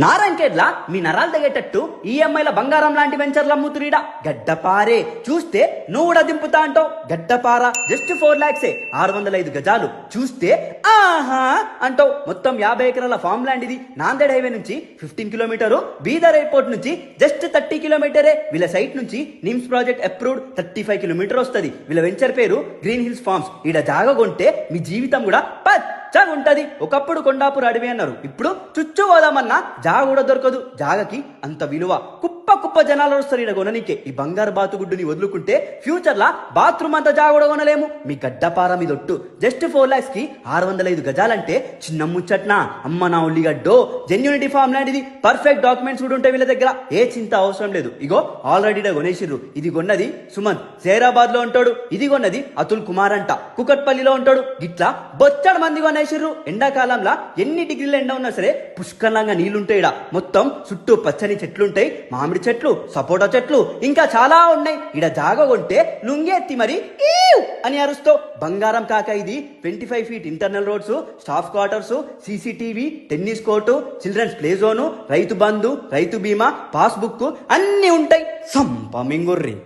నారాయణఖేడ్లా మీ నరాలు తెగేటట్టు ఈఎంఐల బంగారం లాంటి వెంచర్లు అమ్ముతురీడా గడ్డపారే చూస్తే నువ్వు కూడా దింపుతా అంటావు. గడ్డపార జస్ట్ 4 lakhs 605 గజాలు చూస్తే ఆహా అంటావు. మొత్తం 50 ఎకరాల ఫామ్ ల్యాండ్ ఇది. నాందేడ్ హైవే నుంచి 15 కిలోమీటరు, బీదర్ ఎయిర్పోర్ట్ నుంచి జస్ట్ 30 కిలోమీటరే. వీళ్ళ సైట్ నుంచి నిమ్స్ ప్రాజెక్ట్ అప్రూవ్డ్ 35 కిలోమీటర్ వస్తుంది. వీళ్ళ వెంచర్ పేరు గ్రీన్ హిల్స్ ఫార్మ్స్. ఈడ జాగ కొంటే మీ జీవితం కూడా పచ్చగా ఉంటది. ఒకప్పుడు కొండాపూర్ అడవి అన్నారు, ఇప్పుడు చుచ్చు పోదామన్నా జాగ కూడా దొరకదు. జాగకి అంత విలువ. కుప్ప కుప్ప జనాలు వస్తారు ఈడ కొననీకే. ఈ బంగారు బాతుగుడ్డుని వదులుకుంటే ఫ్యూచర్ లా బాత్రూమ్ అంతా జాగ కూడా కొనలేము. మీ గడ్డపార మీద ఒట్టు జస్ట్ 4 lakhs 605 గజాలంటే చిన్న ముచ్చట్నా? అమ్మ నా ఉల్లిగడ్డో. జెన్యూనిటీ ఫామ్ లాంటిది. పర్ఫెక్ట్ డాక్యుమెంట్స్ కూడా ఉంటాయి వీళ్ళ దగ్గర. ఏ చింత అవసరం లేదు. ఇగో ఆల్రెడీ కొనేసిర్రు. ఇది కొన్నది సుమంత్, జైరాబాద్ లో ఉంటాడు. ఇది కొన్నది అతుల్ కుమార్ అంట, కుకట్పల్లిలో ఉంటాడు. గిట్లా బొచ్చడు మంది కొనేసిర్రు. ఎండాకాలంలో ఎన్ని డిగ్రీల ఎండ ఉన్నా సరే పుష్కలంగా నీళ్లుంటాయి. మొత్తం చుట్టూ పచ్చని చెట్లుంటాయి. మామిడి చెట్లు, సపోటా చెట్లు, ఇంకా చాలా ఉన్నాయి. ఇడ జాగ కొంటే లుంగెత్తి మరి అని అరుస్తావు. బంగారం కాక ఇది 25 feet internal roads, staff quarters, CCTV, tennis court, children's play zone, Rythu Bandhu, రైతు బీమా, పాస్బుక్ అన్ని ఉంటాయి. సంపమింగుర్రి.